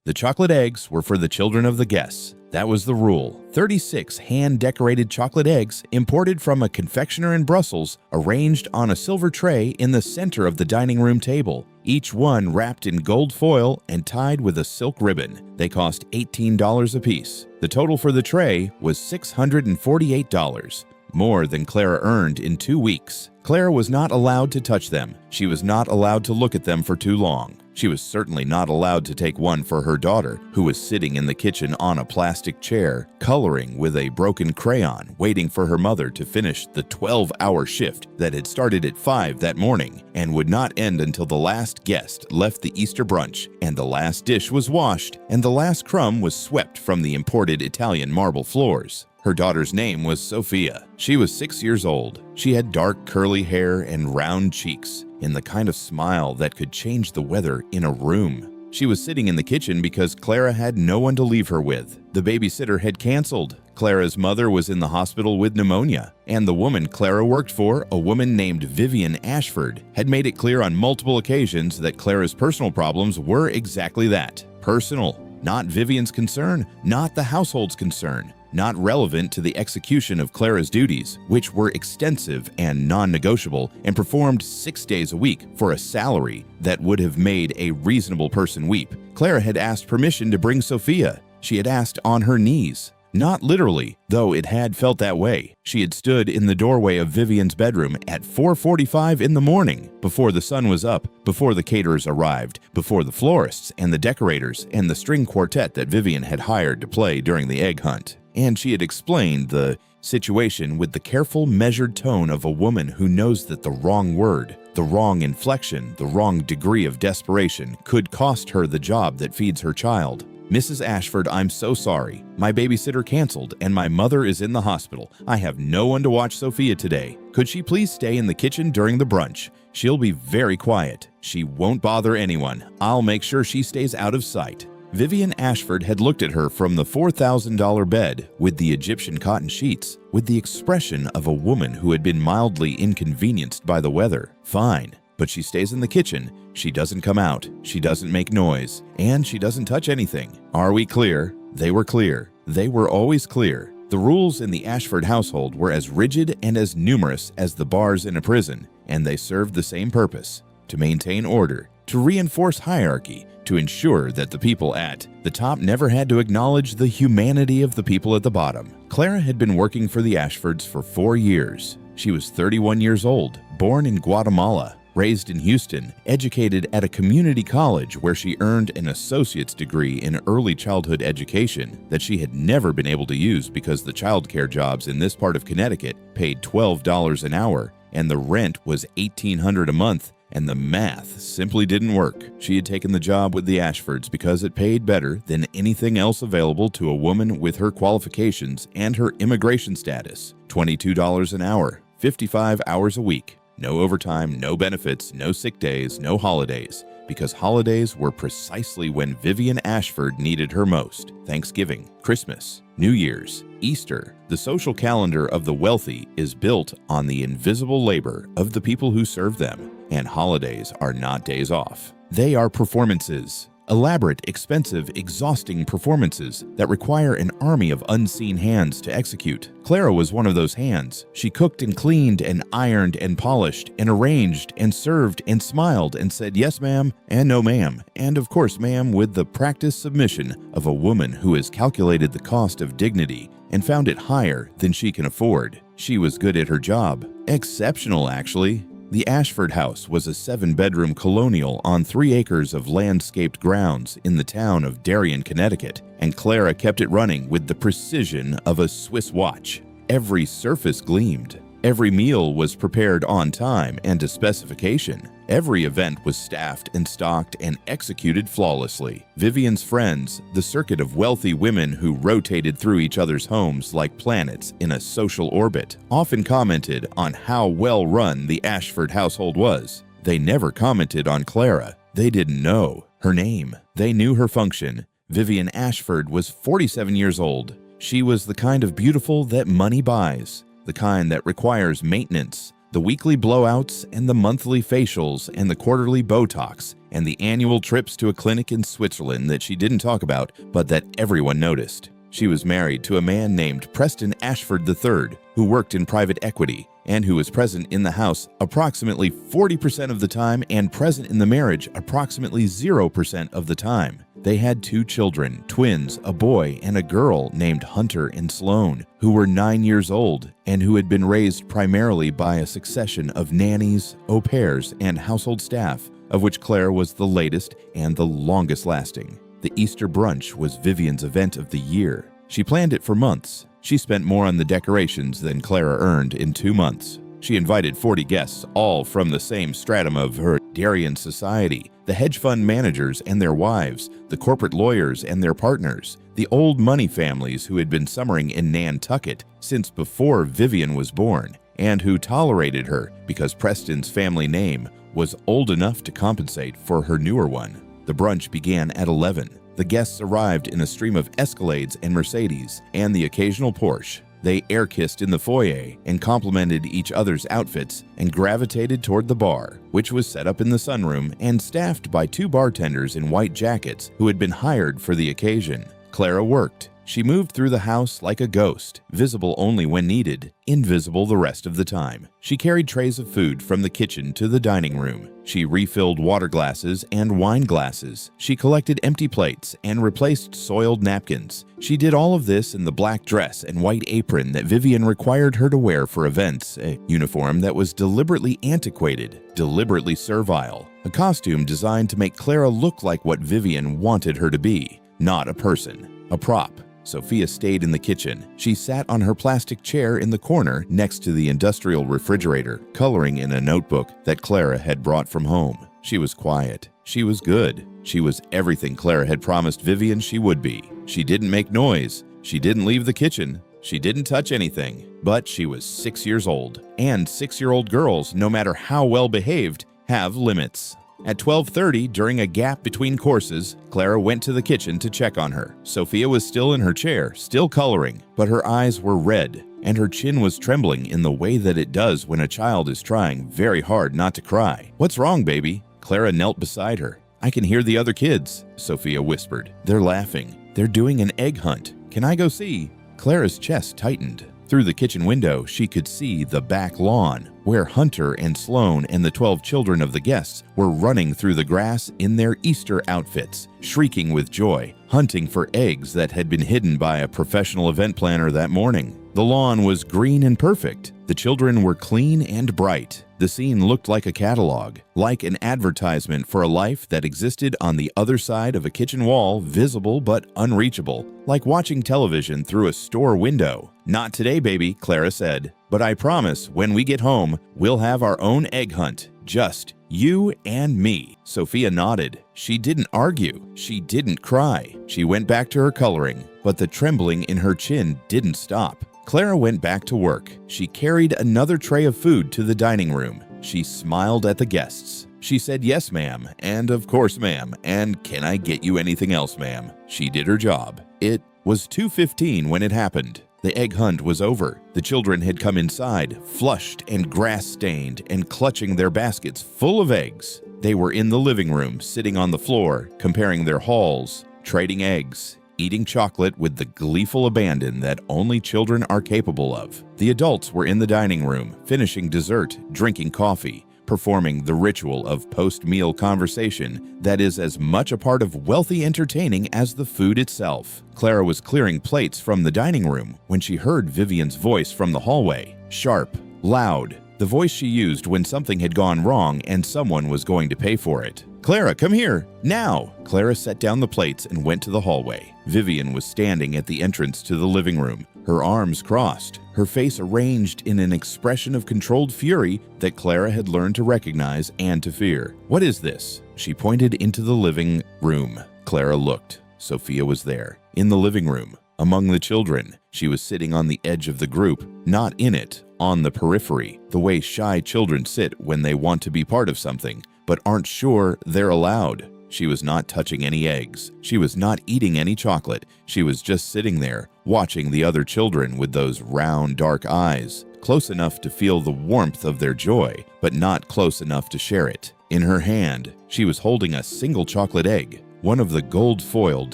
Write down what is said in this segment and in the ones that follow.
The chocolate eggs were for the children of the guests. That was the rule. 36 hand-decorated chocolate eggs imported from a confectioner in Brussels, arranged on a silver tray in the center of the dining room table, each one wrapped in gold foil and tied with a silk ribbon. They cost $18 apiece. The total for the tray was $648, more than Clara earned in 2 weeks. Clara was not allowed to touch them. She was not allowed to look at them for too long. She was certainly not allowed to take one for her daughter, who was sitting in the kitchen on a plastic chair, coloring with a broken crayon, waiting for her mother to finish the 12-hour shift that had started at 5 that morning and would not end until the last guest left the Easter brunch, and the last dish was washed, and the last crumb was swept from the imported Italian marble floors. Her daughter's name was Sophia. She was 6 years old. She had dark curly hair and round cheeks, and the kind of smile that could change the weather in a room. She was sitting in the kitchen because Clara had no one to leave her with. The babysitter had canceled. Clara's mother was in the hospital with pneumonia, and the woman Clara worked for, a woman named Vivian Ashford, had made it clear on multiple occasions that Clara's personal problems were exactly that, personal. Not Vivian's concern, not the household's concern, not relevant to the execution of Clara's duties, which were extensive and non-negotiable and performed 6 days a week for a salary that would have made a reasonable person weep. Clara had asked permission to bring Sophia. She had asked on her knees. Not literally, though it had felt that way. She had stood in the doorway of Vivian's bedroom at 4:45 in the morning, before the sun was up, before the caterers arrived, before the florists and the decorators and the string quartet that Vivian had hired to play during the egg hunt. And she had explained the situation with the careful, measured tone of a woman who knows that the wrong word, the wrong inflection, the wrong degree of desperation could cost her the job that feeds her child. Mrs. Ashford, I'm so sorry. My babysitter canceled and my mother is in the hospital. I have no one to watch Sophia today. Could she please stay in the kitchen during the brunch? She'll be very quiet. She won't bother anyone. I'll make sure she stays out of sight. Vivian Ashford had looked at her from the $4,000 bed with the Egyptian cotton sheets, with the expression of a woman who had been mildly inconvenienced by the weather. Fine. But she stays in the kitchen, she doesn't come out, she doesn't make noise, and she doesn't touch anything. Are we clear? They were clear. They were always clear. The rules in the Ashford household were as rigid and as numerous as the bars in a prison, and they served the same purpose: to maintain order, to reinforce hierarchy, to ensure that the people at the top never had to acknowledge the humanity of the people at the bottom. Clara had been working for the Ashfords for 4 years. She was 31 years old, born in Guatemala, raised in Houston, educated at a community college where she earned an associate's degree in early childhood education that she had never been able to use because the childcare jobs in this part of Connecticut paid $12 an hour and the rent was $1,800 a month, and the math simply didn't work. She had taken the job with the Ashfords because it paid better than anything else available to a woman with her qualifications and her immigration status. $22 an hour, 55 hours a week. No overtime, no benefits, no sick days, no holidays, because holidays were precisely when Vivian Ashford needed her most. Thanksgiving, Christmas, New Year's, Easter. The social calendar of the wealthy is built on the invisible labor of the people who serve them, and holidays are not days off. They are performances. Elaborate, expensive, exhausting performances that require an army of unseen hands to execute. Clara was one of those hands. She cooked and cleaned and ironed and polished and arranged and served and smiled and said yes ma'am and no ma'am, and of course ma'am, with the practiced submission of a woman who has calculated the cost of dignity and found it higher than she can afford. She was good at her job. Exceptional, actually. The Ashford House was a 7-bedroom colonial on 3 acres of landscaped grounds in the town of Darien, Connecticut, and Clara kept it running with the precision of a Swiss watch. Every surface gleamed. Every meal was prepared on time and to specification. Every event was staffed and stocked and executed flawlessly. Vivian's friends, the circuit of wealthy women who rotated through each other's homes like planets in a social orbit, often commented on how well run the Ashford household was. They never commented on Clara. They didn't know her name. They knew her function. Vivian Ashford was 47 years old. She was the kind of beautiful that money buys, the kind that requires maintenance, The weekly blowouts and the monthly facials and the quarterly Botox and the annual trips to a clinic in Switzerland that she didn't talk about, but that everyone noticed. She was married to a man named Preston Ashford III, who worked in private equity and who was present in the house approximately 40% of the time and present in the marriage approximately 0% of the time. They had 2 children, twins, a boy and a girl named Hunter and Sloan, who were 9 years old and who had been raised primarily by a succession of nannies, au pairs, and household staff, of which Clara was the latest and the longest lasting. The Easter brunch was Vivian's event of the year. She planned it for months. She spent more on the decorations than Clara earned in 2 months. She invited 40 guests, all from the same stratum of her Darien society, the hedge fund managers and their wives, the corporate lawyers and their partners, the old money families who had been summering in Nantucket since before Vivian was born, and who tolerated her because Preston's family name was old enough to compensate for her newer one. The brunch began at 11. The guests arrived in a stream of Escalades and Mercedes and the occasional Porsche. They air-kissed in the foyer and complimented each other's outfits and gravitated toward the bar, which was set up in the sunroom and staffed by 2 bartenders in white jackets who had been hired for the occasion. Clara worked. She moved through the house like a ghost, visible only when needed, invisible the rest of the time. She carried trays of food from the kitchen to the dining room. She refilled water glasses and wine glasses. She collected empty plates and replaced soiled napkins. She did all of this in the black dress and white apron that Vivian required her to wear for events, a uniform that was deliberately antiquated, deliberately servile, a costume designed to make Clara look like what Vivian wanted her to be, not a person, a prop. Sophia stayed in the kitchen. She sat on her plastic chair in the corner next to the industrial refrigerator, coloring in a notebook that Clara had brought from home. She was quiet. She was good. She was everything Clara had promised Vivian she would be. She didn't make noise. She didn't leave the kitchen. She didn't touch anything. But she was 6 years old. And 6-year-old girls, no matter how well behaved, have limits. At 12:30, during a gap between courses, Clara went to the kitchen to check on her. Sophia was still in her chair, still coloring, but her eyes were red, and her chin was trembling in the way that it does when a child is trying very hard not to cry. "What's wrong, baby?" Clara knelt beside her. "I can hear the other kids," Sophia whispered. "They're laughing. They're doing an egg hunt. Can I go see?" Clara's chest tightened. Through the kitchen window, she could see the back lawn, where Hunter and Sloan and the 12 children of the guests were running through the grass in their Easter outfits, shrieking with joy, hunting for eggs that had been hidden by a professional event planner that morning. The lawn was green and perfect. The children were clean and bright. The scene looked like a catalog, like an advertisement for a life that existed on the other side of a kitchen wall, visible but unreachable, like watching television through a store window. "Not today, baby," Clara said. "But I promise, when we get home, we'll have our own egg hunt. Just you and me." Sophia nodded. She didn't argue. She didn't cry. She went back to her coloring, but the trembling in her chin didn't stop. Clara went back to work. She carried another tray of food to the dining room. She smiled at the guests. She said, "Yes, ma'am," and "Of course, ma'am," and "Can I get you anything else, ma'am?" She did her job. It was 2:15 when it happened. The egg hunt was over. The children had come inside, flushed and grass-stained, and clutching their baskets full of eggs. They were in the living room, sitting on the floor, comparing their hauls, trading eggs, eating chocolate with the gleeful abandon that only children are capable of. The adults were in the dining room, finishing dessert, drinking coffee, performing the ritual of post-meal conversation that is as much a part of wealthy entertaining as the food itself. Clara was clearing plates from the dining room when she heard Vivian's voice from the hallway, sharp, loud, the voice she used when something had gone wrong and someone was going to pay for it. "Clara, come here, now!" Clara set down the plates and went to the hallway. Vivian was standing at the entrance to the living room, her arms crossed, her face arranged in an expression of controlled fury that Clara had learned to recognize and to fear. "What is this?" She pointed into the living room. Clara looked. Sophia was there, in the living room, among the children. She was sitting on the edge of the group, not in it, on the periphery, the way shy children sit when they want to be part of something, but aren't sure they're allowed. She was not touching any eggs. She was not eating any chocolate. She was just sitting there, watching the other children with those round, dark eyes, close enough to feel the warmth of their joy, but not close enough to share it. In her hand, she was holding a single chocolate egg, one of the gold-foiled,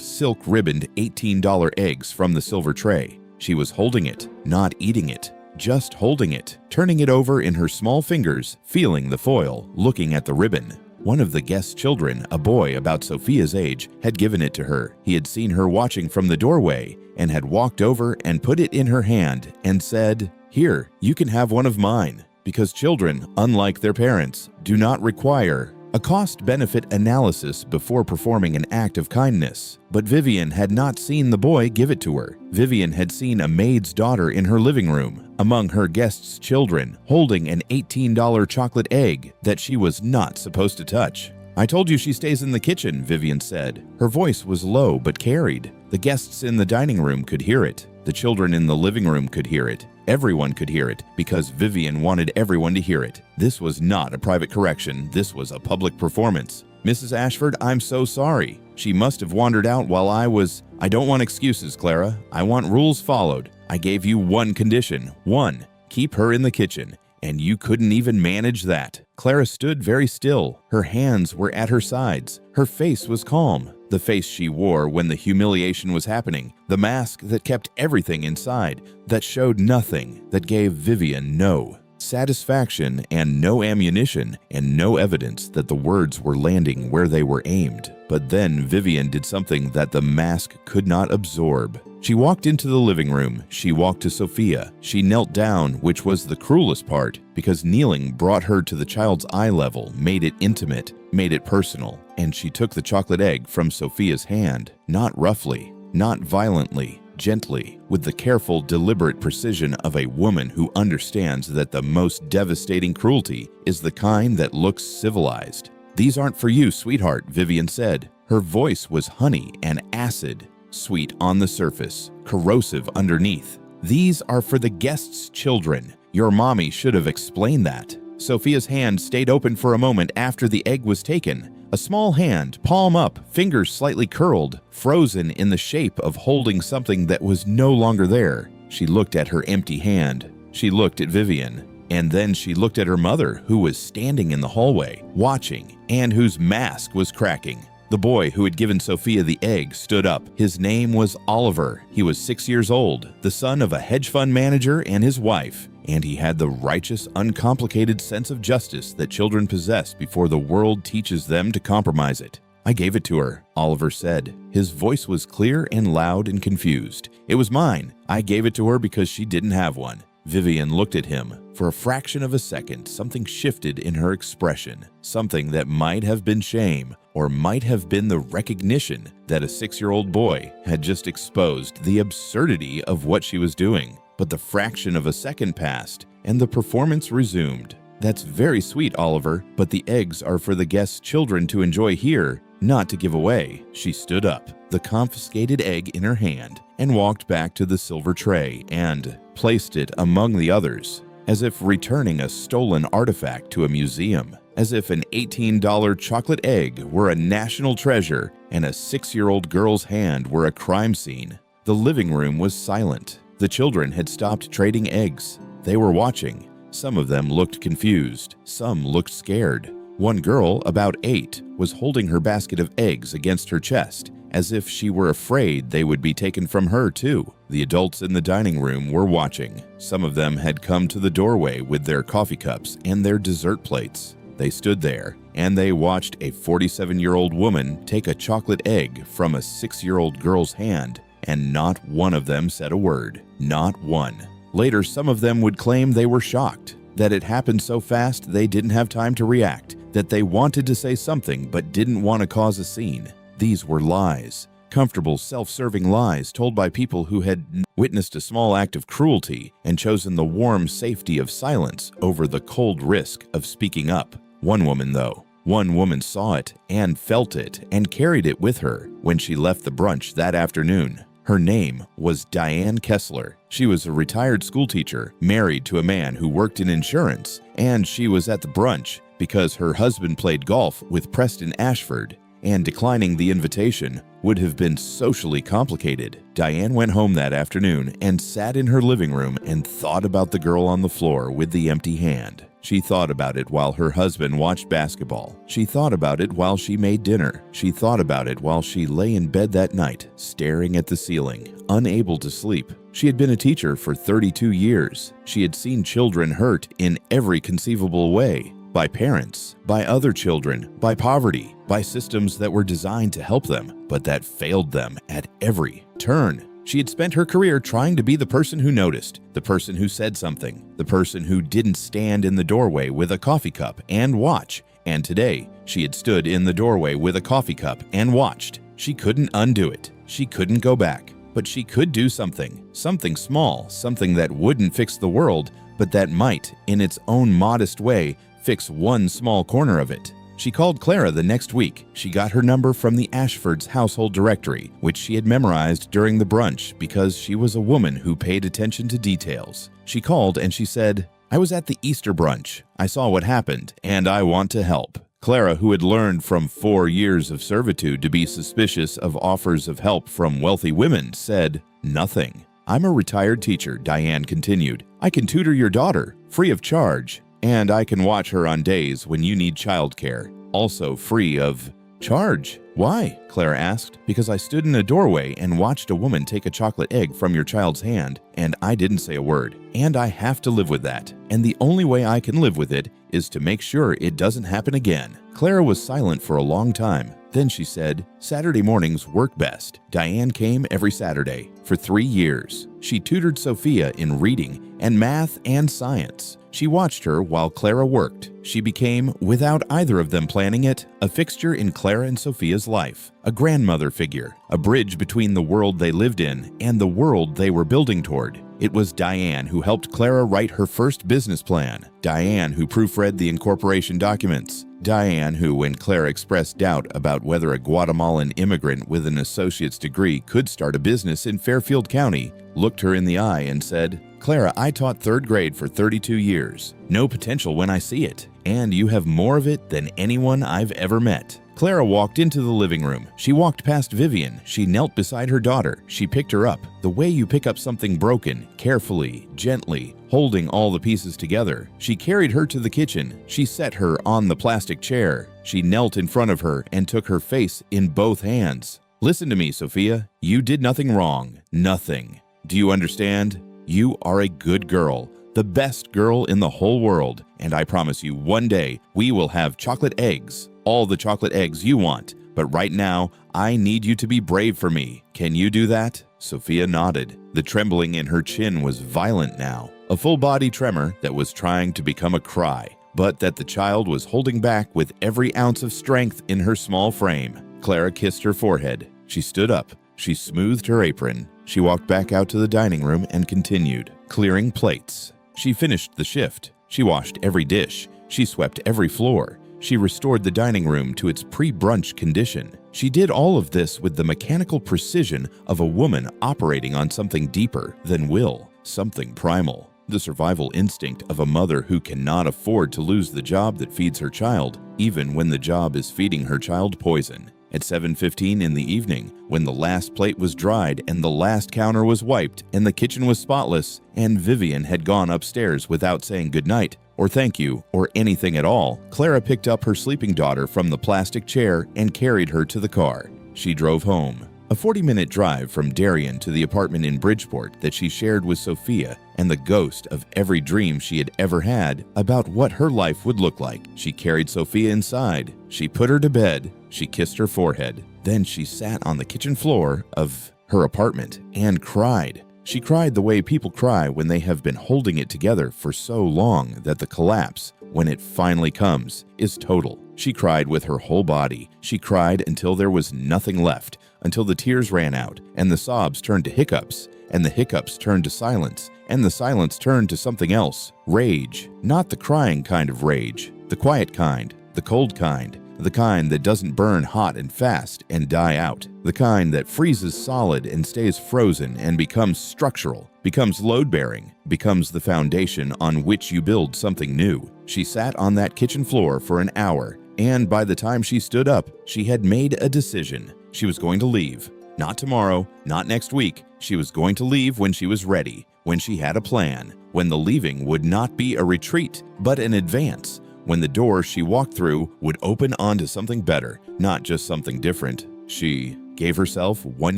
silk-ribboned $18 eggs from the silver tray. She was holding it, not eating it, just holding it, turning it over in her small fingers, feeling the foil, looking at the ribbon. One of the guest's children, a boy about Sophia's age, had given it to her. He had seen her watching from the doorway and had walked over and put it in her hand and said, "Here, you can have one of mine," because children, unlike their parents, do not require a cost-benefit analysis before performing an act of kindness. But Vivian had not seen the boy give it to her. Vivian had seen a maid's daughter in her living room, among her guests' children, holding an $18 chocolate egg that she was not supposed to touch. "I told you she stays in the kitchen," Vivian said. Her voice was low but carried. The guests in the dining room could hear it. The children in the living room could hear it. Everyone could hear it because Vivian wanted everyone to hear it. This was not a private correction. This was a public performance. "Mrs. Ashford, I'm so sorry. She must have wandered out while I don't want excuses, Clara. I want rules followed. I gave you one condition. One. Keep her in the kitchen. And you couldn't even manage that." Clara stood very still. Her hands were at her sides. Her face was calm. The face she wore when the humiliation was happening. The mask that kept everything inside, that showed nothing, that gave Vivian no satisfaction and no ammunition and no evidence that the words were landing where they were aimed. But then Vivian did something that the mask could not absorb. She walked into the living room. She walked to Sophia. She knelt down, which was the cruelest part, because kneeling brought her to the child's eye level, made it intimate, made it personal. And she took the chocolate egg from Sophia's hand, not roughly, not violently, gently, with the careful, deliberate precision of a woman who understands that the most devastating cruelty is the kind that looks civilized. "These aren't for you, sweetheart," Vivian said. Her voice was honey and acid, sweet on the surface, corrosive underneath. "These are for the guests' children. Your mommy should have explained that." Sophia's hand stayed open for a moment after the egg was taken. A small hand, palm up, fingers slightly curled, frozen in the shape of holding something that was no longer there. She looked at her empty hand. She looked at Vivian. And then she looked at her mother, who was standing in the hallway, watching, and whose mask was cracking. The boy who had given Sophia the egg stood up. His name was Oliver. He was 6 years old, the son of a hedge fund manager and his wife, and he had the righteous, uncomplicated sense of justice that children possess before the world teaches them to compromise it. "I gave it to her," Oliver said. His voice was clear and loud and confused. "It was mine. I gave it to her because she didn't have one." Vivian looked at him. For a fraction of a second, something shifted in her expression, something that might have been shame, or might have been the recognition that a 6-year-old boy had just exposed the absurdity of what she was doing. But the fraction of a second passed, and the performance resumed. "That's very sweet, Oliver, but the eggs are for the guests' children to enjoy here, not to give away." She stood up, the confiscated egg in her hand, and walked back to the silver tray and placed it among the others, as if returning a stolen artifact to a museum, as if an $18 chocolate egg were a national treasure and a 6-year-old girl's hand were a crime scene. The living room was silent. The children had stopped trading eggs. They were watching. Some of them looked confused. Some looked scared. One girl, about 8, was holding her basket of eggs against her chest, as if she were afraid they would be taken from her too. The adults in the dining room were watching. Some of them had come to the doorway with their coffee cups and their dessert plates. They stood there, and they watched a 47-year-old woman take a chocolate egg from a 6-year-old girl's hand, and not one of them said a word. Not one. Later, some of them would claim they were shocked, that it happened so fast they didn't have time to react, that they wanted to say something but didn't want to cause a scene. These were lies, comfortable, self-serving lies told by people who had witnessed a small act of cruelty and chosen the warm safety of silence over the cold risk of speaking up. One woman saw it and felt it and carried it with her when she left the brunch that afternoon. Her name was Diane Kessler. She was a retired schoolteacher, married to a man who worked in insurance, and she was at the brunch because her husband played golf with Preston Ashford. and declining the invitation would have been socially complicated. Diane went home that afternoon and sat in her living room and thought about the girl on the floor with the empty hand. She thought about it while her husband watched basketball. She thought about it while she made dinner. She thought about it while she lay in bed that night, staring at the ceiling, unable to sleep. She had been a teacher for 32 years. She had seen children hurt in every conceivable way. By parents, by other children, by poverty, by systems that were designed to help them, but that failed them at every turn. She had spent her career trying to be the person who noticed, the person who said something, the person who didn't stand in the doorway with a coffee cup and watch. And today, she had stood in the doorway with a coffee cup and watched. She couldn't undo it. She couldn't go back. But she could do something small, something that wouldn't fix the world, but that might, in its own modest way, fix one small corner of it. She called Clara the next week. She got her number from the Ashfords' household directory, which she had memorized during the brunch because she was a woman who paid attention to details. She called and she said, "I was at the Easter brunch. I saw what happened, and I want to help." Clara, who had learned from 4 years of servitude to be suspicious of offers of help from wealthy women, said, "Nothing." "I'm a retired teacher," Diane continued. "I can tutor your daughter, free of charge. And I can watch her on days when you need childcare, also free of charge." "Why?" Clara asked. "Because I stood in a doorway and watched a woman take a chocolate egg from your child's hand, and I didn't say a word. And I have to live with that. And the only way I can live with it is to make sure it doesn't happen again." Clara was silent for a long time. Then she said, "Saturday mornings work best." Diane came every Saturday for 3 years. She tutored Sophia in reading and math and science. She watched her while Clara worked. She became, without either of them planning it, a fixture in Clara and Sophia's life, a grandmother figure, a bridge between the world they lived in and the world they were building toward. It was Diane who helped Clara write her first business plan, Diane who proofread the incorporation documents, Diane who, when Clara expressed doubt about whether a Guatemalan immigrant with an associate's degree could start a business in Fairfield County, looked her in the eye and said, "Clara, I taught 3rd grade for 32 years. No potential when I see it, and you have more of it than anyone I've ever met." Clara walked into the living room. She walked past Vivian. She knelt beside her daughter. She picked her up, the way you pick up something broken, carefully, gently, holding all the pieces together. She carried her to the kitchen. She set her on the plastic chair. She knelt in front of her and took her face in both hands. "Listen to me, Sophia. You did nothing wrong. Nothing. Do you understand? You are a good girl, the best girl in the whole world, and I promise you one day we will have chocolate eggs, all the chocolate eggs you want. But right now, I need you to be brave for me. Can you do that?" Sophia nodded. The trembling in her chin was violent now, a full-body tremor that was trying to become a cry, but that the child was holding back with every ounce of strength in her small frame. Clara kissed her forehead. She stood up. She smoothed her apron. She walked back out to the dining room and continued, clearing plates. She finished the shift. She washed every dish. She swept every floor. She restored the dining room to its pre-brunch condition. She did all of this with the mechanical precision of a woman operating on something deeper than will, something primal, the survival instinct of a mother who cannot afford to lose the job that feeds her child, even when the job is feeding her child poison. At 7:15 in the evening, when the last plate was dried and the last counter was wiped and the kitchen was spotless, and Vivian had gone upstairs without saying goodnight or thank you or anything at all, Clara picked up her sleeping daughter from the plastic chair and carried her to the car. She drove home. A 40-minute drive from Darien to the apartment in Bridgeport that she shared with Sophia, and the ghost of every dream she had ever had about what her life would look like. She carried Sophia inside. She put her to bed. She kissed her forehead. Then she sat on the kitchen floor of her apartment and cried. She cried the way people cry when they have been holding it together for so long that the collapse, when it finally comes, is total. She cried with her whole body. She cried until there was nothing left, until the tears ran out, and the sobs turned to hiccups, and the hiccups turned to silence, and the silence turned to something else. Rage. Not the crying kind of rage. The quiet kind. The cold kind. The kind that doesn't burn hot and fast and die out. The kind that freezes solid and stays frozen and becomes structural, becomes load-bearing, becomes the foundation on which you build something new. She sat on that kitchen floor for an hour, And by the time she stood up, she had made a decision. She was going to leave. Not tomorrow, not next week. She was going to leave when she was ready, when she had a plan, when the leaving would not be a retreat, but an advance, when the door she walked through would open onto something better, not just something different. She gave herself 1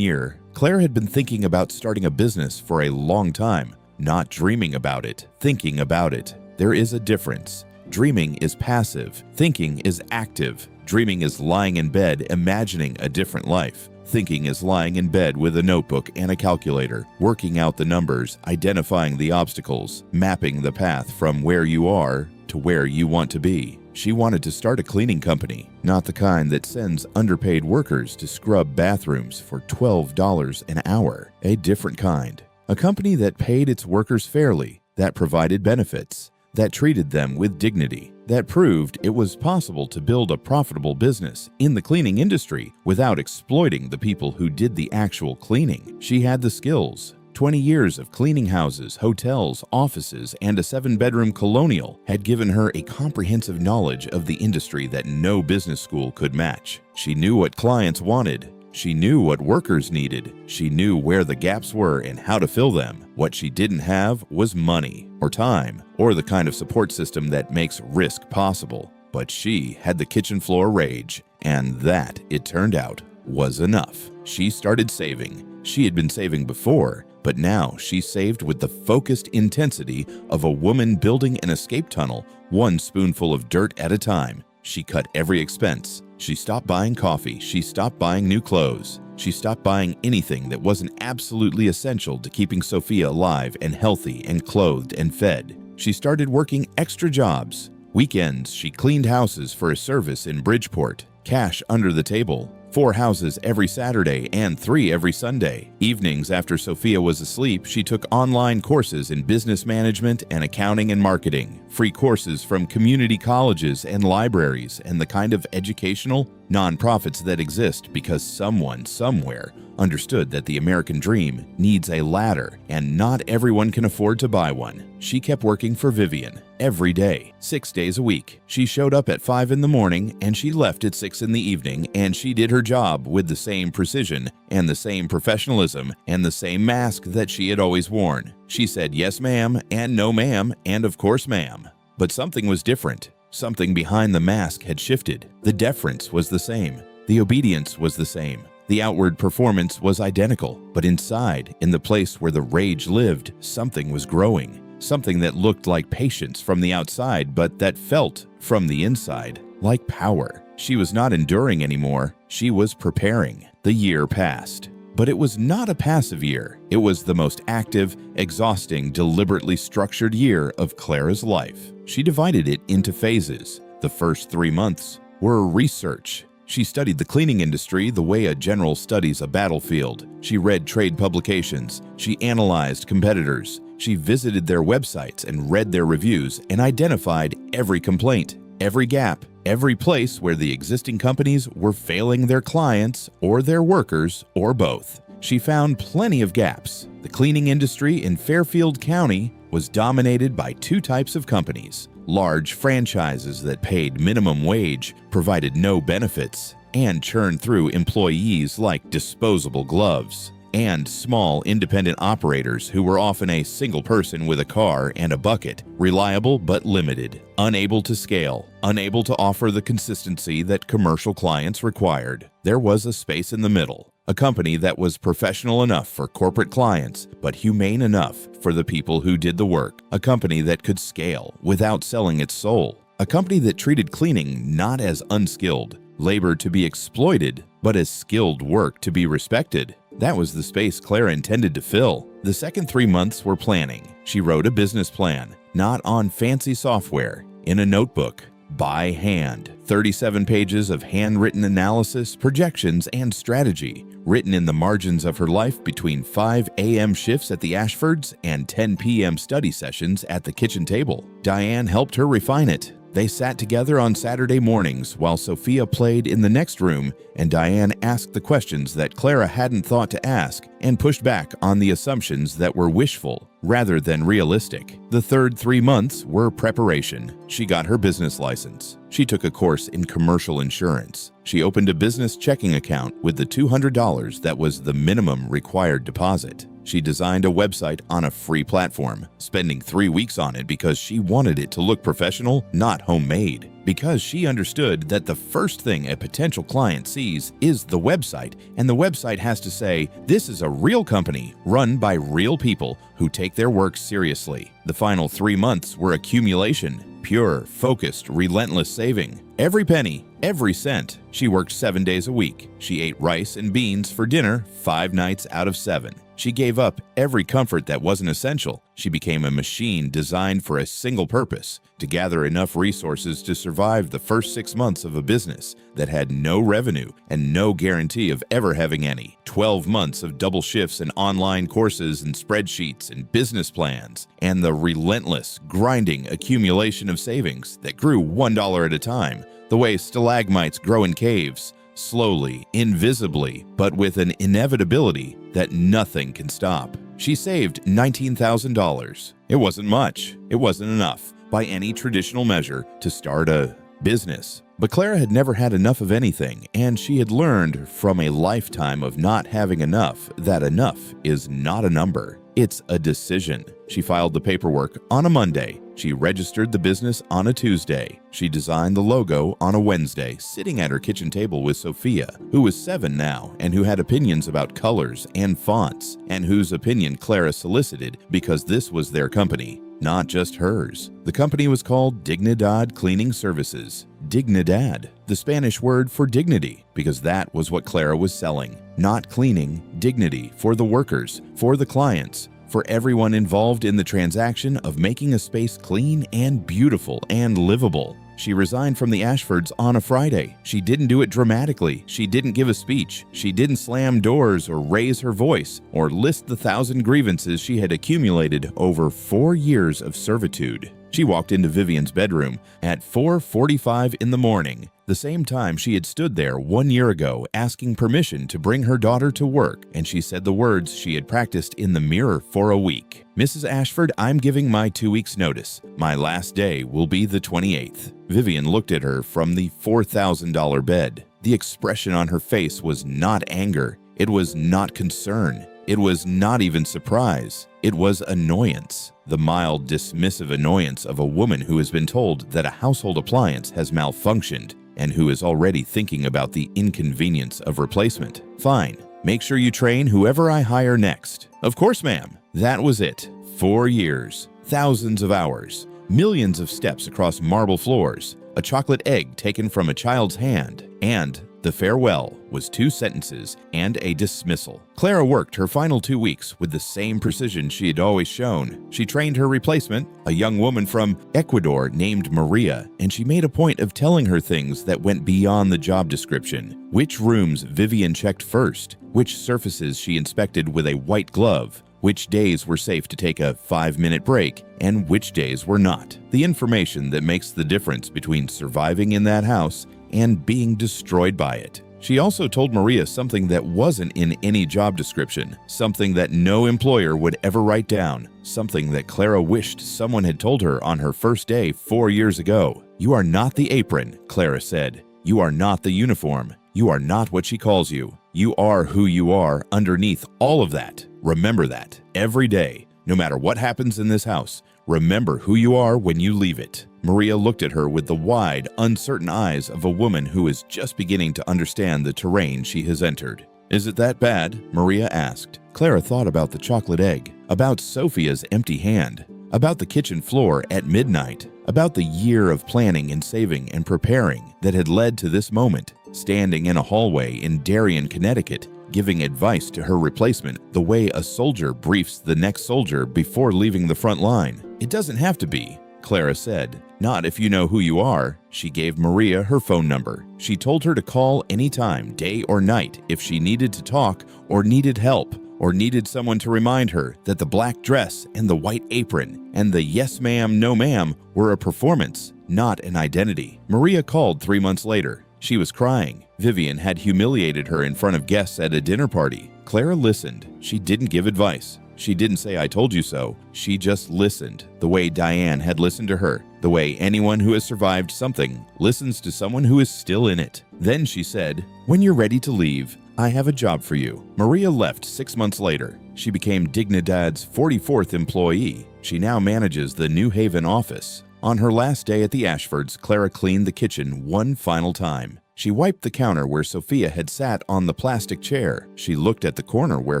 year. Claire had been thinking about starting a business for a long time, not dreaming about it, thinking about it. There is a difference. Dreaming is passive. Thinking is active. Dreaming is lying in bed, imagining a different life. Thinking is lying in bed with a notebook and a calculator, working out the numbers, identifying the obstacles, mapping the path from where you are to where you want to be. She wanted to start a cleaning company, not the kind that sends underpaid workers to scrub bathrooms for $12 an hour. A different kind. A company that paid its workers fairly, that provided benefits, that treated them with dignity, that proved it was possible to build a profitable business in the cleaning industry without exploiting the people who did the actual cleaning. She had the skills. 20 years of cleaning houses, hotels, offices, and a 7-bedroom colonial had given her a comprehensive knowledge of the industry that no business school could match. She knew what clients wanted. She knew what workers needed. She knew where the gaps were and how to fill them. What she didn't have was money, or time, or the kind of support system that makes risk possible. But she had the kitchen floor rage, and that, it turned out, was enough. She started saving. She had been saving before, but now she saved with the focused intensity of a woman building an escape tunnel, one spoonful of dirt at a time. She cut every expense. She stopped buying coffee. She stopped buying new clothes. She stopped buying anything that wasn't absolutely essential to keeping Sophia alive and healthy and clothed and fed. She started working extra jobs. Weekends, she cleaned houses for a service in Bridgeport. Cash under the table. 4 houses every Saturday and 3 every Sunday. Evenings after Sophia was asleep, she took online courses in business management and accounting and marketing, free courses from community colleges and libraries, and the kind of educational nonprofits that exist because someone somewhere understood that the American dream needs a ladder and not everyone can afford to buy one. She kept working for Vivian every day, 6 days a week. She showed up at 5 in the morning and she left at 6 in the evening, and she did her job with the same precision and the same professionalism and the same mask that she had always worn. She said yes ma'am and no ma'am and of course ma'am. But something was different. Something behind the mask had shifted. The deference was the same. The obedience was the same. The outward performance was identical, but inside, in the place where the rage lived, something was growing. Something that looked like patience from the outside, but that felt, from the inside, like power. She was not enduring anymore. She was preparing. The year passed. But it was not a passive year. It was the most active, exhausting, deliberately structured year of Clara's life. She divided it into phases. The first 3 months were research. She studied the cleaning industry the way a general studies a battlefield. She read trade publications. She analyzed competitors. She visited their websites and read their reviews and identified every complaint, every gap, every place where the existing companies were failing their clients or their workers or both. She found plenty of gaps. The cleaning industry in Fairfield County was dominated by 2 types of companies: large franchises that paid minimum wage, provided no benefits, and churned through employees like disposable gloves, and small independent operators who were often a single person with a car and a bucket, reliable but limited, unable to scale, unable to offer the consistency that commercial clients required. There was a space in the middle, a company that was professional enough for corporate clients, but humane enough for the people who did the work, a company that could scale without selling its soul, a company that treated cleaning not as unskilled, labor to be exploited, but as skilled work to be respected. That was the space Clara intended to fill. The second 3 months were planning. She wrote a business plan, not on fancy software, in a notebook, by hand. 37 pages of handwritten analysis, projections, and strategy, written in the margins of her life between 5 a.m. shifts at the Ashfords and 10 p.m. study sessions at the kitchen table. Diane helped her refine it. They sat together on Saturday mornings while Sophia played in the next room, and Diane asked the questions that Clara hadn't thought to ask and pushed back on the assumptions that were wishful rather than realistic. The third 3 months were preparation. She got her business license. She took a course in commercial insurance. She opened a business checking account with the $200 that was the minimum required deposit. She designed a website on a free platform, spending 3 weeks on it because she wanted it to look professional, not homemade. Because she understood that the first thing a potential client sees is the website, and the website has to say, "This is a real company run by real people who take their work seriously." The final 3 months were accumulation, pure, focused, relentless saving. Every penny, every cent. She worked 7 days a week. She ate rice and beans for dinner 5 nights out of 7. She gave up every comfort that wasn't essential. She became a machine designed for a single purpose: to gather enough resources to survive the first 6 months of a business that had no revenue and no guarantee of ever having any. 12 months of double shifts and online courses and spreadsheets and business plans, and the relentless, grinding accumulation of savings that grew $1 at a time, the way stalagmites grow in caves. Slowly, invisibly, but with an inevitability that nothing can stop. She saved $19,000. It wasn't much. It wasn't enough, by any traditional measure, to start a business. But Clara had never had enough of anything, and she had learned from a lifetime of not having enough that enough is not a number. It's a decision. She filed the paperwork on a Monday. She registered the business on a Tuesday. She designed the logo on a Wednesday, sitting at her kitchen table with Sophia, who was 7 now and who had opinions about colors and fonts, and whose opinion Clara solicited because this was their company, not just hers. The company was called Dignidad Cleaning Services. Dignidad, the Spanish word for dignity, because that was what Clara was selling. Not cleaning, dignity for the workers, for the clients, for everyone involved in the transaction of making a space clean and beautiful and livable. She resigned from the Ashfords on a Friday. She didn't do it dramatically. She didn't give a speech. She didn't slam doors or raise her voice or list the 1,000 grievances she had accumulated over 4 years of servitude. She walked into Vivian's bedroom at 4:45 in the morning, the same time she had stood there 1 year ago asking permission to bring her daughter to work, and she said the words she had practiced in the mirror for a week. "Mrs. Ashford, I'm giving my 2 weeks' notice. My last day will be the 28th. Vivian looked at her from the $4,000 bed. The expression on her face was not anger. It was not concern. It was not even surprise. It was annoyance. The mild, dismissive annoyance of a woman who has been told that a household appliance has malfunctioned and who is already thinking about the inconvenience of replacement. "Fine. Make sure you train whoever I hire next." "Of course, ma'am." That was it. 4 years, thousands of hours, millions of steps across marble floors, a chocolate egg taken from a child's hand, and the farewell was 2 sentences and a dismissal. Clara worked her final 2 weeks with the same precision she had always shown. She trained her replacement, a young woman from Ecuador named Maria, and she made a point of telling her things that went beyond the job description. Which rooms Vivian checked first, which surfaces she inspected with a white glove, which days were safe to take a 5-minute break, and which days were not. The information that makes the difference between surviving in that house and being destroyed by it. She also told Maria something that wasn't in any job description, something that no employer would ever write down, something that Clara wished someone had told her on her first day 4 years ago. "You are not the apron," Clara said. "You are not the uniform. You are not what she calls you. You are who you are underneath all of that. Remember that every day, no matter what happens in this house. Remember who you are when you leave it." Maria looked at her with the wide, uncertain eyes of a woman who is just beginning to understand the terrain she has entered. "Is it that bad?" Maria asked. Clara thought about the chocolate egg, about Sophia's empty hand, about the kitchen floor at midnight, about the year of planning and saving and preparing that had led to this moment, standing in a hallway in Darien, Connecticut, giving advice to her replacement the way a soldier briefs the next soldier before leaving the front line. "It doesn't have to be," Clara said. "Not if you know who you are." She gave Maria her phone number. She told her to call anytime, day or night, if she needed to talk or needed help or needed someone to remind her that the black dress and the white apron and the yes ma'am, no ma'am were a performance, not an identity. Maria called 3 months later. She was crying. Vivian had humiliated her in front of guests at a dinner party. Clara listened. She didn't give advice. She didn't say, "I told you so." She just listened, the way Diane had listened to her, the way anyone who has survived something listens to someone who is still in it. Then she said, "When you're ready to leave, I have a job for you." Maria left 6 months later. She became Dignidad's 44th employee. She now manages the New Haven office. On her last day at the Ashfords, Clara cleaned the kitchen one final time. She wiped the counter where Sophia had sat on the plastic chair. She looked at the corner where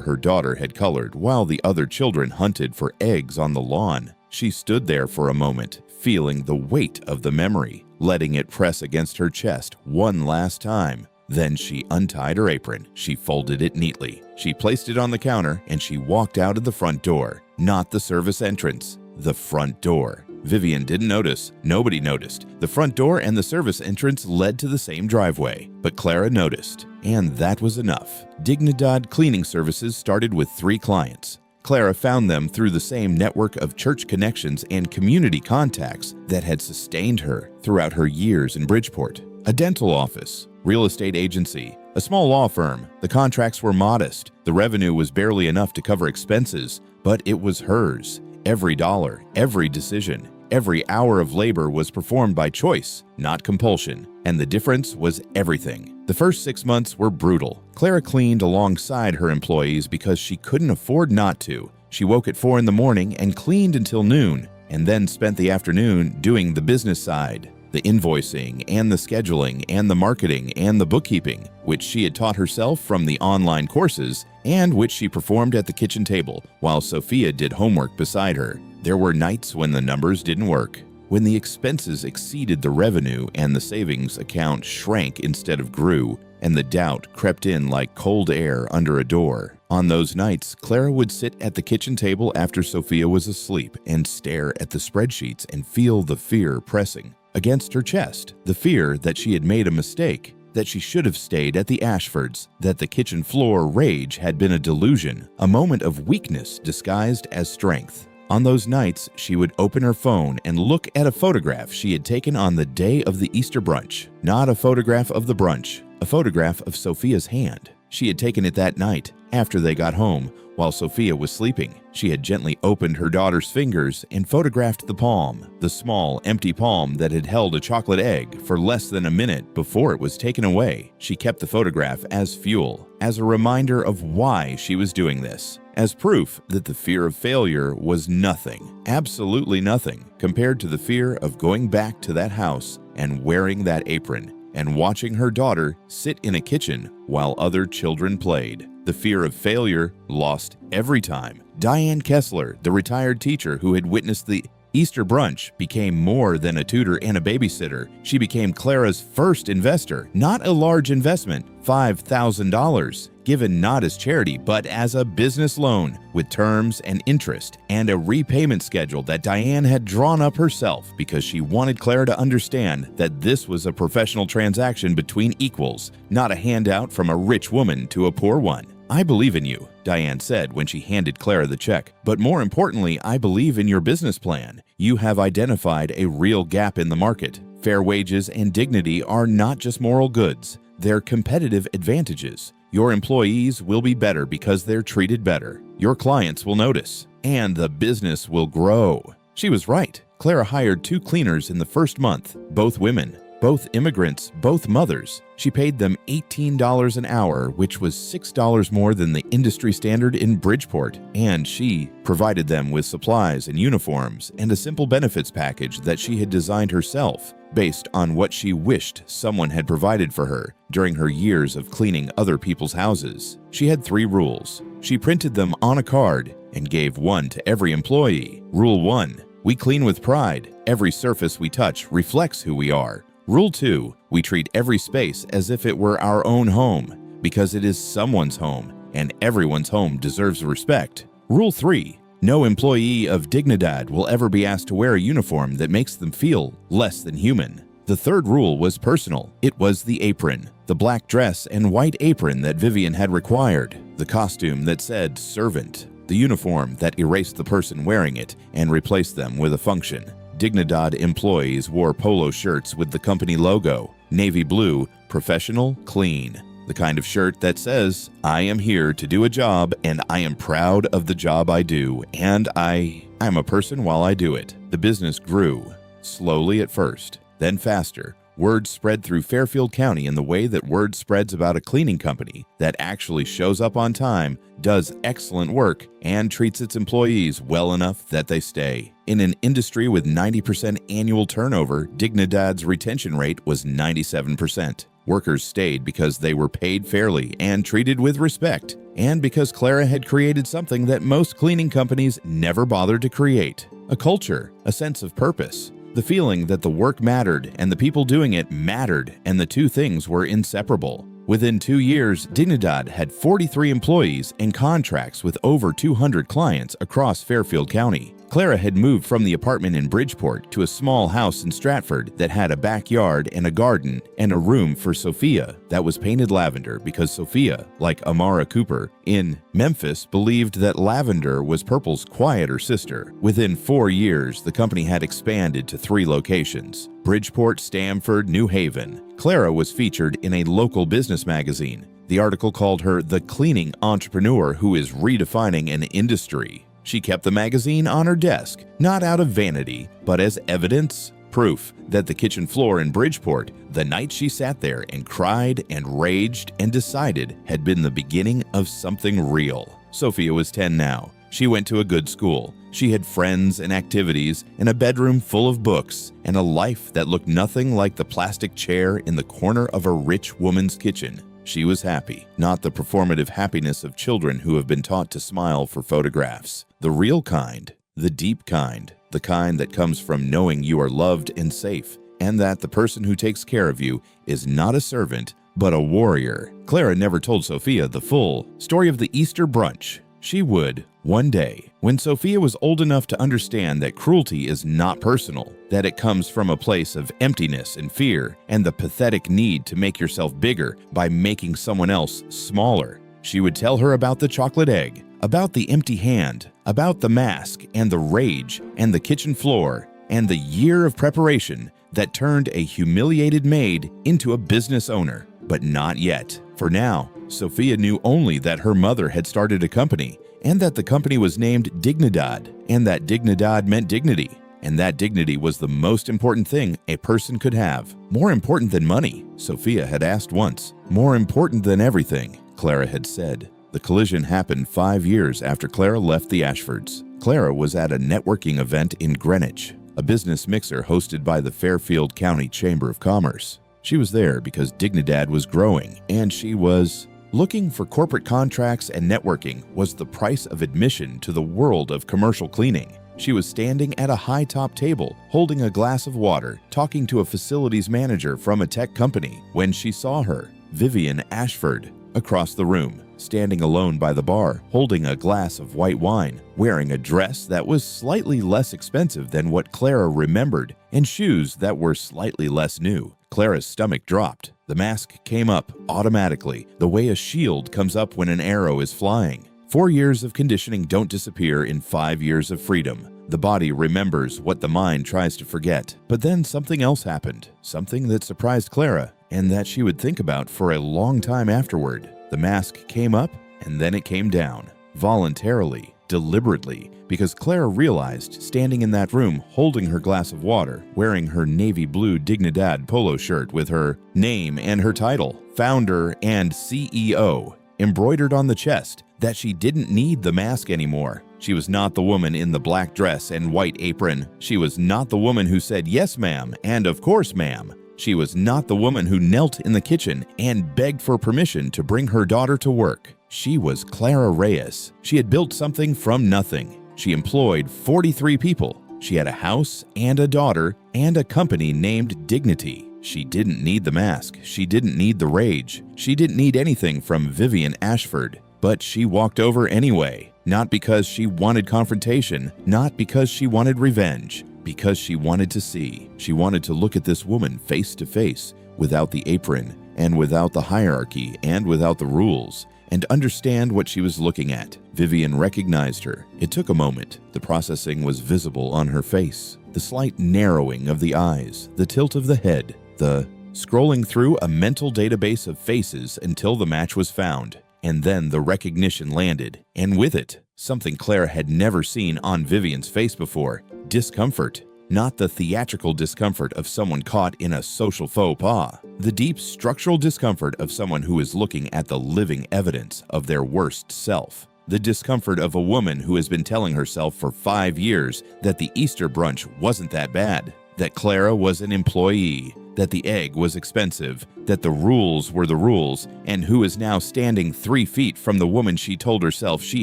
her daughter had colored while the other children hunted for eggs on the lawn. She stood there for a moment, feeling the weight of the memory, letting it press against her chest one last time. Then she untied her apron. She folded it neatly. She placed it on the counter and she walked out of the front door. Not the service entrance, the front door. Vivian didn't notice. Nobody noticed. The front door and the service entrance led to the same driveway, but Clara noticed, and that was enough. Dignidad Cleaning Services started with 3 clients. Clara found them through the same network of church connections and community contacts that had sustained her throughout her years in Bridgeport. A dental office, real estate agency, a small law firm. The contracts were modest. The revenue was barely enough to cover expenses, but it was hers. Every dollar, every decision, every hour of labor was performed by choice, not compulsion, and the difference was everything. The first 6 months were brutal. Clara cleaned alongside her employees because she couldn't afford not to. She woke at 4 in the morning and cleaned until noon, and then spent the afternoon doing the business side, the invoicing and the scheduling and the marketing and the bookkeeping, which she had taught herself from the online courses and which she performed at the kitchen table while Sophia did homework beside her. There were nights when the numbers didn't work, when the expenses exceeded the revenue and the savings account shrank instead of grew, and the doubt crept in like cold air under a door. On those nights, Clara would sit at the kitchen table after Sophia was asleep and stare at the spreadsheets and feel the fear pressing against her chest, the fear that she had made a mistake, that she should have stayed at the Ashfords, that the kitchen floor rage had been a delusion, a moment of weakness disguised as strength. On those nights, she would open her phone and look at a photograph she had taken on the day of the Easter brunch. Not a photograph of the brunch, a photograph of Sophia's hand. She had taken it that night, after they got home, while Sophia was sleeping. She had gently opened her daughter's fingers and photographed the palm, the small, empty palm that had held a chocolate egg for less than a minute before it was taken away. She kept the photograph as fuel, as a reminder of why she was doing this, as proof that the fear of failure was nothing, absolutely nothing, compared to the fear of going back to that house and wearing that apron and watching her daughter sit in a kitchen while other children played. The fear of failure lost every time. Diane Kessler, the retired teacher who had witnessed the Easter brunch, became more than a tutor and a babysitter. She became Clara's first investor, not a large investment, $5,000, given not as charity but as a business loan with terms and interest and a repayment schedule that Diane had drawn up herself because she wanted Clara to understand that this was a professional transaction between equals, not a handout from a rich woman to a poor one. "I believe in you," Diane said when she handed Clara the check. "But more importantly, I believe in your business plan. You have identified a real gap in the market. Fair wages and dignity are not just moral goods, they're competitive advantages. Your employees will be better because they're treated better. Your clients will notice, and the business will grow." She was right. Clara hired 2 cleaners in the first month, both women. Both immigrants, both mothers. She paid them $18 an hour, which was $6 more than the industry standard in Bridgeport, and she provided them with supplies and uniforms and a simple benefits package that she had designed herself based on what she wished someone had provided for her during her years of cleaning other people's houses. She had 3 rules. She printed them on a card and gave one to every employee. Rule 1, we clean with pride. Every surface we touch reflects who we are. Rule 2, we treat every space as if it were our own home, because it is someone's home, and everyone's home deserves respect. Rule 3, no employee of Dignidad will ever be asked to wear a uniform that makes them feel less than human. The third rule was personal. It was the apron, the black dress and white apron that Vivian had required, the costume that said servant, the uniform that erased the person wearing it and replaced them with a function. Dignidad employees wore polo shirts with the company logo, navy blue, professional, clean. The kind of shirt that says, I am here to do a job and I am proud of the job I do and I'm a person while I do it. The business grew, slowly at first, then faster. Word spread through Fairfield County in the way that word spreads about a cleaning company that actually shows up on time, does excellent work, and treats its employees well enough that they stay. In an industry with 90% annual turnover, Dignidad's retention rate was 97%. Workers stayed because they were paid fairly and treated with respect, and because Clara had created something that most cleaning companies never bothered to create: a culture, a sense of purpose. The feeling that the work mattered and the people doing it mattered, and the two things were inseparable. Within 2 years, Dignidad had 43 employees and contracts with over 200 clients across Fairfield County. Clara had moved from the apartment in Bridgeport to a small house in Stratford that had a backyard and a garden and a room for Sophia that was painted lavender because Sophia, like Amara Cooper in Memphis, believed that lavender was purple's quieter sister. Within 4 years, the company had expanded to 3 locations: Bridgeport, Stamford, New Haven. Clara was featured in a local business magazine. The article called her the cleaning entrepreneur who is redefining an industry. She kept the magazine on her desk, not out of vanity, but as evidence, proof that the kitchen floor in Bridgeport, the night she sat there and cried and raged and decided, had been the beginning of something real. Sophia was 10 now. She went to a good school. She had friends and activities and a bedroom full of books and a life that looked nothing like the plastic chair in the corner of a rich woman's kitchen. She was happy, not the performative happiness of children who have been taught to smile for photographs. The real kind, the deep kind, the kind that comes from knowing you are loved and safe, and that the person who takes care of you is not a servant, but a warrior. Clara never told Sophia the full story of the Easter brunch. She would, one day, when Sophia was old enough to understand that cruelty is not personal, that it comes from a place of emptiness and fear, and the pathetic need to make yourself bigger by making someone else smaller. She would tell her about the chocolate egg, about the empty hand, about the mask and the rage and the kitchen floor, and the year of preparation that turned a humiliated maid into a business owner. But not yet. For now, Sophia knew only that her mother had started a company, and that the company was named Dignidad, and that Dignidad meant dignity, and that dignity was the most important thing a person could have. More important than money, Sophia had asked once. More important than everything, Clara had said. The collision happened 5 years after Clara left the Ashfords. Clara was at a networking event in Greenwich, a business mixer hosted by the Fairfield County Chamber of Commerce. She was there because Dignidad was growing, and she was looking for corporate contracts, and networking was the price of admission to the world of commercial cleaning. She was standing at a high-top table, holding a glass of water, talking to a facilities manager from a tech company, when she saw her, Vivian Ashford, across the room, standing alone by the bar, holding a glass of white wine, wearing a dress that was slightly less expensive than what Clara remembered, and shoes that were slightly less new. Clara's stomach dropped. The mask came up automatically, the way a shield comes up when an arrow is flying. 4 years of conditioning don't disappear in 5 years of freedom. The body remembers what the mind tries to forget. But then something else happened, something that surprised Clara, and that she would think about for a long time afterward. The mask came up, and then it came down, voluntarily, deliberately, because Clara realized, standing in that room, holding her glass of water, wearing her navy blue Dignidad polo shirt with her name and her title, founder and CEO, embroidered on the chest, that she didn't need the mask anymore. She was not the woman in the black dress and white apron. She was not the woman who said, "Yes, ma'am," and "Of course, ma'am." She was not the woman who knelt in the kitchen and begged for permission to bring her daughter to work. She was Clara Reyes. She had built something from nothing. She employed 43 people. She had a house and a daughter and a company named Dignity. She didn't need the mask. She didn't need the rage. She didn't need anything from Vivian Ashford. But she walked over anyway, not because she wanted confrontation, not because she wanted revenge, because she wanted to see. She wanted to look at this woman face to face, without the apron, and without the hierarchy, and without the rules, and understand what she was looking at. Vivian recognized her. It took a moment. The processing was visible on her face. The slight narrowing of the eyes, the tilt of the head, the scrolling through a mental database of faces until the match was found. And then the recognition landed, and with it, something Clara had never seen on Vivian's face before: discomfort. Not the theatrical discomfort of someone caught in a social faux pas. The deep structural discomfort of someone who is looking at the living evidence of their worst self. The discomfort of a woman who has been telling herself for 5 years that the Easter brunch wasn't that bad, that Clara was an employee, that the egg was expensive, that the rules were the rules, and who is now standing 3 feet from the woman she told herself she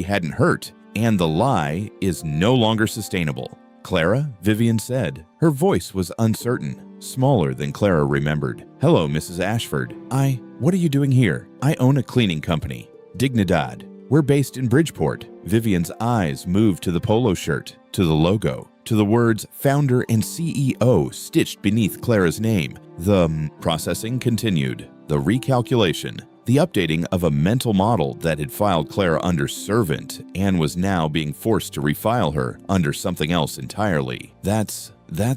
hadn't hurt. And the lie is no longer sustainable. "Clara," Vivian said. Her voice was uncertain, smaller than Clara remembered. "Hello, Mrs. Ashford. What are you doing here? I own a cleaning company, Dignidad. We're based in Bridgeport." Vivian's eyes moved to the polo shirt, to the logo, to the words founder and CEO stitched beneath Clara's name. The processing continued. The recalculation. The updating of a mental model that had filed Clara under servant and was now being forced to refile her under something else entirely. That's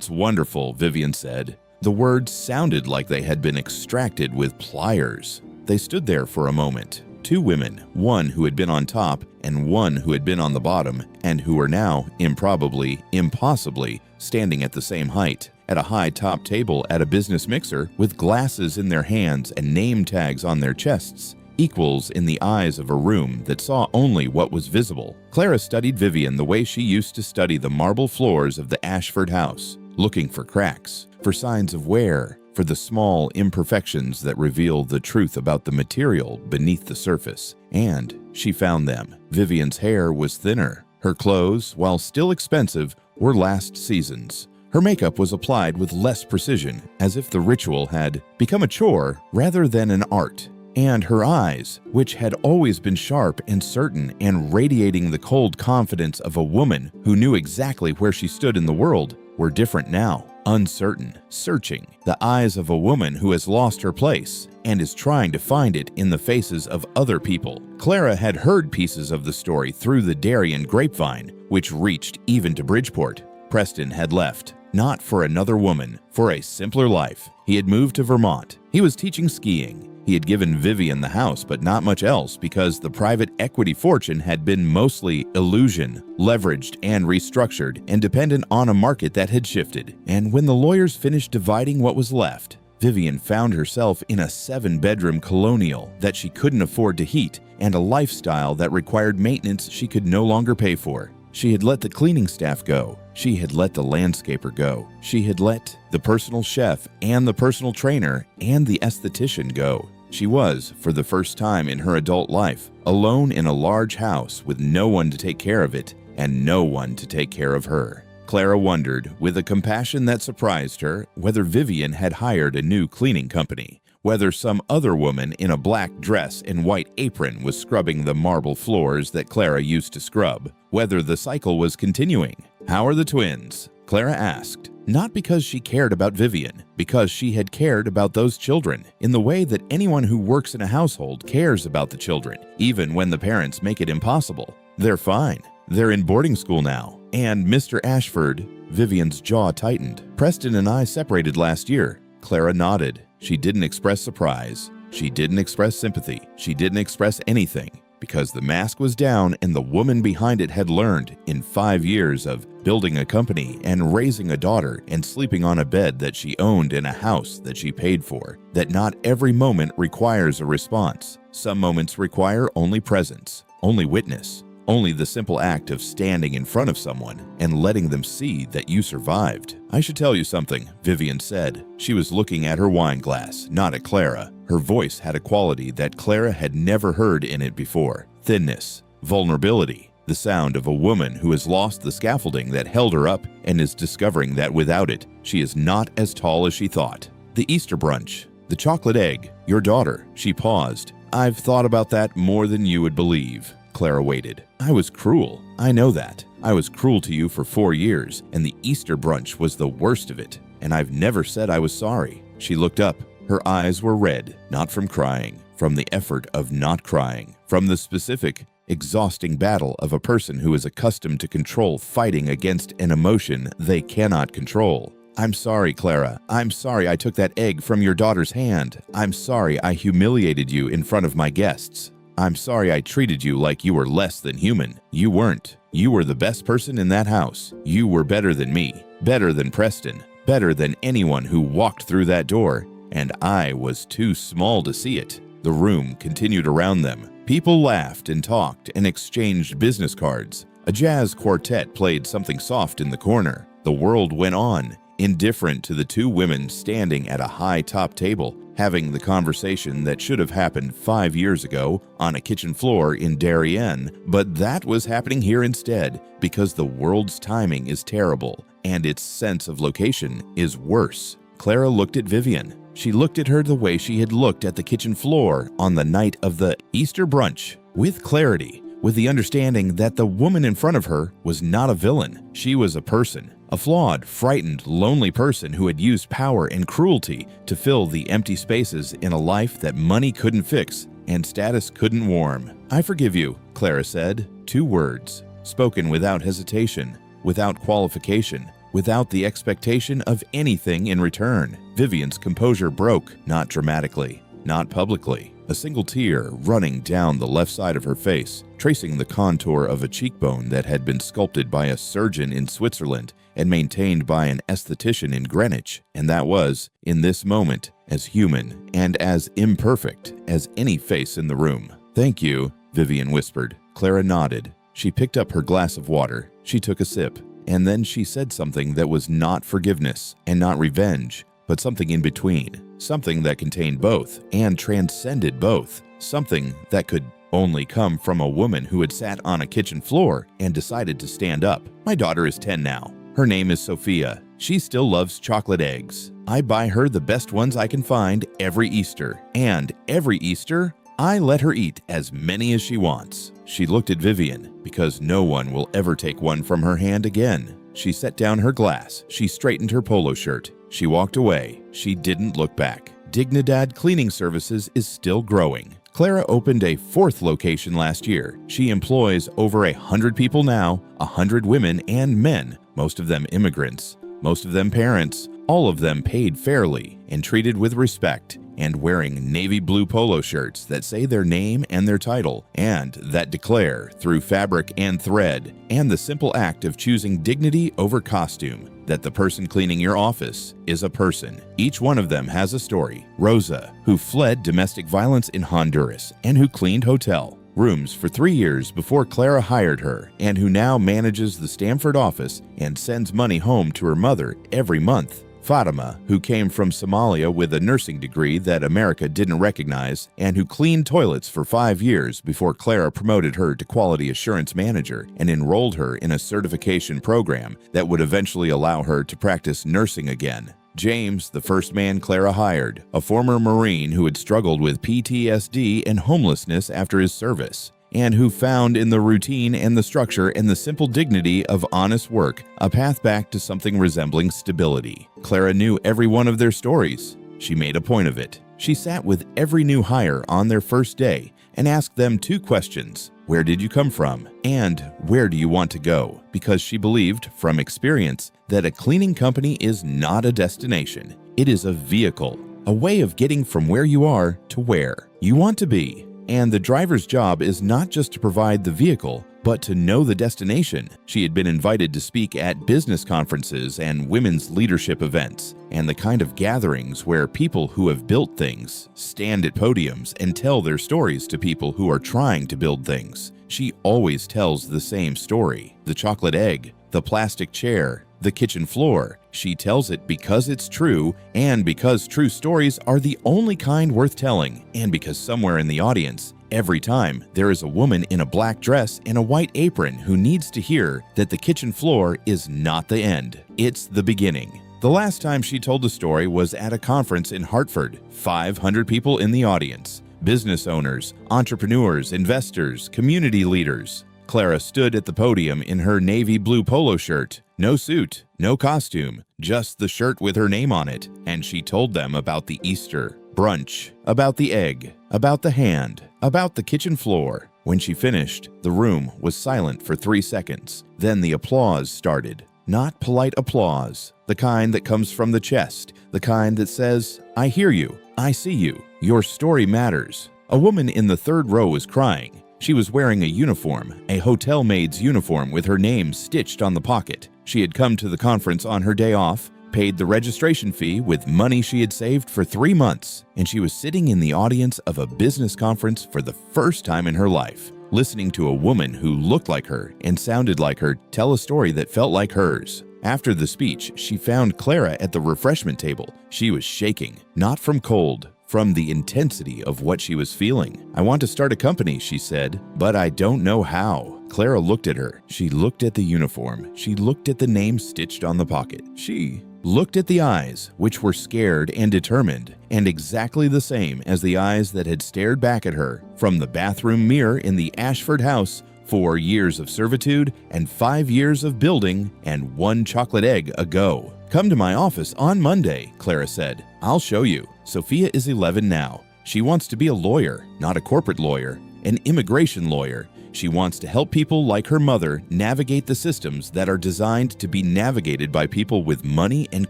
wonderful," Vivian said. The words sounded like they had been extracted with pliers. They stood there for a moment. 2 women, one who had been on top and one who had been on the bottom, and who were now, improbably, impossibly, standing at the same height, at a high top table at a business mixer, with glasses in their hands and name tags on their chests, equals in the eyes of a room that saw only what was visible. Clara studied Vivian the way she used to study the marble floors of the Ashford house, looking for cracks, for signs of wear, for the small imperfections that reveal the truth about the material beneath the surface. And she found them. Vivian's hair was thinner. Her clothes, while still expensive, were last season's. Her makeup was applied with less precision, as if the ritual had become a chore rather than an art. And her eyes, which had always been sharp and certain and radiating the cold confidence of a woman who knew exactly where she stood in the world, were different now. Uncertain, searching, the eyes of a woman who has lost her place and is trying to find it in the faces of other people. Clara had heard pieces of the story through the Darien grapevine, which reached even to Bridgeport. Preston had left, not for another woman, for a simpler life. He had moved to Vermont. He was teaching skiing. He had given Vivian the house, but not much else, because the private equity fortune had been mostly illusion, leveraged and restructured, and dependent on a market that had shifted. And when the lawyers finished dividing what was left, Vivian found herself in a 7-bedroom colonial that she couldn't afford to heat, and a lifestyle that required maintenance she could no longer pay for. She had let the cleaning staff go. She had let the landscaper go. She had let the personal chef and the personal trainer and the esthetician go. She was, for the first time in her adult life, alone in a large house with no one to take care of it and no one to take care of her. Clara wondered, with a compassion that surprised her, whether Vivian had hired a new cleaning company, whether some other woman in a black dress and white apron was scrubbing the marble floors that Clara used to scrub, whether the cycle was continuing. "How are the twins?" Clara asked, not because she cared about Vivian, because she had cared about those children in the way that anyone who works in a household cares about the children, even when the parents make it impossible. "They're fine. They're in boarding school now. And Mr. Ashford," Vivian's jaw tightened. "Preston and I separated last year." Clara nodded. She didn't express surprise. She didn't express sympathy. She didn't express anything, because the mask was down and the woman behind it had learned, in 5 years of building a company and raising a daughter and sleeping on a bed that she owned in a house that she paid for, that not every moment requires a response. Some moments require only presence, only witness, only the simple act of standing in front of someone and letting them see that you survived. "I should tell you something," Vivian said. She was looking at her wine glass, not at Clara. Her voice had a quality that Clara had never heard in it before: thinness, vulnerability, the sound of a woman who has lost the scaffolding that held her up and is discovering that without it, she is not as tall as she thought. "The Easter brunch, the chocolate egg, your daughter." She paused. "I've thought about that more than you would believe." Clara waited. "I was cruel. I know that. I was cruel to you for 4 years, and the Easter brunch was the worst of it. And I've never said I was sorry." She looked up. Her eyes were red, not from crying, from the effort of not crying, from the specific, exhausting battle of a person who is accustomed to control fighting against an emotion they cannot control. "I'm sorry, Clara. I'm sorry I took that egg from your daughter's hand. I'm sorry I humiliated you in front of my guests. I'm sorry I treated you like you were less than human. You weren't. You were the best person in that house. You were better than me, better than Preston, better than anyone who walked through that door, and I was too small to see it." The room continued around them. People laughed and talked and exchanged business cards. A jazz quartet played something soft in the corner. The world went on, indifferent to the two women standing at a high-top table, having the conversation that should have happened 5 years ago on a kitchen floor in Darien, but that was happening here instead because the world's timing is terrible and its sense of location is worse. Clara looked at Vivian. She looked at her the way she had looked at the kitchen floor on the night of the Easter brunch, with clarity, with the understanding that the woman in front of her was not a villain. She was a person, a flawed, frightened, lonely person who had used power and cruelty to fill the empty spaces in a life that money couldn't fix and status couldn't warm. "I forgive you," Clara said. 2 words, spoken without hesitation, without qualification, without the expectation of anything in return. Vivian's composure broke, not dramatically, not publicly. A single tear running down the left side of her face, tracing the contour of a cheekbone that had been sculpted by a surgeon in Switzerland and maintained by an esthetician in Greenwich, and that was, in this moment, as human and as imperfect as any face in the room. "Thank you," Vivian whispered. Clara nodded. She picked up her glass of water. She took a sip, and then she said something that was not forgiveness and not revenge, but something in between, something that contained both and transcended both, something that could only come from a woman who had sat on a kitchen floor and decided to stand up. "My daughter is 10 now. Her name is Sophia. She still loves chocolate eggs. I buy her the best ones I can find every Easter, and every Easter, I let her eat as many as she wants." She looked at Vivian, because no one will ever take one from her hand again. She set down her glass. She straightened her polo shirt. She walked away. She didn't look back. Dignidad Cleaning Services is still growing. Clara opened a 4th location last year. She employs over 100 people now, 100 women and men, most of them immigrants, most of them parents, all of them paid fairly and treated with respect, and wearing navy blue polo shirts that say their name and their title, and that declare, through fabric and thread, and the simple act of choosing dignity over costume, that the person cleaning your office is a person. Each one of them has a story. Rosa, who fled domestic violence in Honduras and who cleaned hotel rooms for 3 years before Clara hired her, and who now manages the Stamford office and sends money home to her mother every month. Fatima, who came from Somalia with a nursing degree that America didn't recognize, and who cleaned toilets for 5 years before Clara promoted her to quality assurance manager and enrolled her in a certification program that would eventually allow her to practice nursing again. James, the first man Clara hired, a former Marine who had struggled with PTSD and homelessness after his service, and who found in the routine and the structure and the simple dignity of honest work a path back to something resembling stability. Clara knew every one of their stories. She made a point of it. She sat with every new hire on their first day and asked them 2 questions. Where did you come from? And where do you want to go? Because she believed, from experience, that a cleaning company is not a destination. It is a vehicle, a way of getting from where you are to where you want to be. And the driver's job is not just to provide the vehicle, but to know the destination. She had been invited to speak at business conferences and women's leadership events, and the kind of gatherings where people who have built things stand at podiums and tell their stories to people who are trying to build things. She always tells the same story: the chocolate egg, the plastic chair, the kitchen floor. She tells it because it's true, and because true stories are the only kind worth telling, and because somewhere in the audience, every time, there is a woman in a black dress and a white apron who needs to hear that the kitchen floor is not the end. It's the beginning. The last time she told the story was at a conference in Hartford. 500 people in the audience. Business owners, entrepreneurs, investors, community leaders. Clara stood at the podium in her navy blue polo shirt. No suit, no costume, just the shirt with her name on it. And she told them about the Easter brunch, about the egg, about the hand, about the kitchen floor. When she finished, the room was silent for 3 seconds. Then the applause started. not polite applause, the kind that comes from the chest, the kind that says, "I hear you, I see you, your story matters." A woman in the third row was crying. She was wearing a uniform, a hotel maid's uniform with her name stitched on the pocket. She had come to the conference on her day off, paid the registration fee with money she had saved for 3 months, and she was sitting in the audience of a business conference for the first time in her life, listening to a woman who looked like her and sounded like her tell a story that felt like hers. After the speech, she found Clara at the refreshment table. She was shaking, not from cold, from the intensity of what she was feeling. "I want to start a company," she said, "but I don't know how." Clara looked at her. She looked at the uniform. She looked at the name stitched on the pocket. She looked at the eyes, which were scared and determined, and exactly the same as the eyes that had stared back at her from the bathroom mirror in the Ashford house 4 years of servitude and 5 years of building and 1 chocolate egg ago. "Come to my office on Monday," Clara said. "I'll show you." Sophia is 11 now. She wants to be a lawyer, not a corporate lawyer, an immigration lawyer. She wants to help people like her mother navigate the systems that are designed to be navigated by people with money and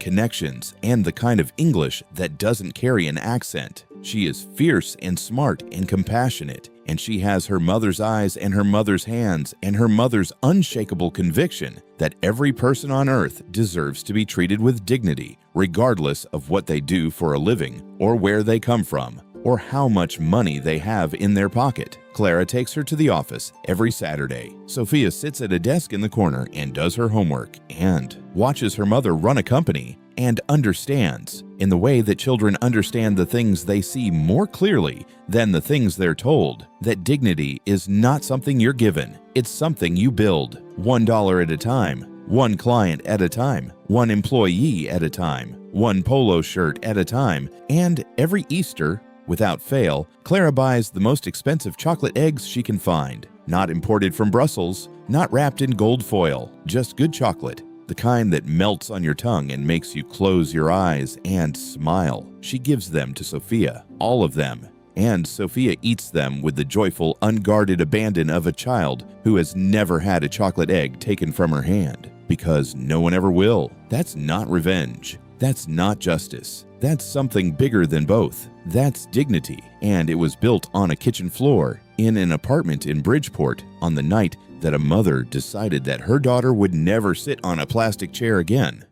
connections and the kind of English that doesn't carry an accent. She is fierce and smart and compassionate, and she has her mother's eyes and her mother's hands and her mother's unshakable conviction that every person on earth deserves to be treated with dignity, regardless of what they do for a living or where they come from, or how much money they have in their pocket. Clara takes her to the office every Saturday. Sophia sits at a desk in the corner and does her homework and watches her mother run a company and understands, in the way that children understand the things they see more clearly than the things they're told, that dignity is not something you're given. It's something you build, $1 at a time, 1 client at a time, 1 employee at a time, 1 polo shirt at a time, and every Easter, without fail, Clara buys the most expensive chocolate eggs she can find. Not imported from Brussels, not wrapped in gold foil, just good chocolate. The kind that melts on your tongue and makes you close your eyes and smile. She gives them to Sophia, all of them. And Sophia eats them with the joyful, unguarded abandon of a child who has never had a chocolate egg taken from her hand. Because no one ever will. That's not revenge. That's not justice. That's something bigger than both. That's dignity. And it was built on a kitchen floor in an apartment in Bridgeport on the night that a mother decided that her daughter would never sit on a plastic chair again.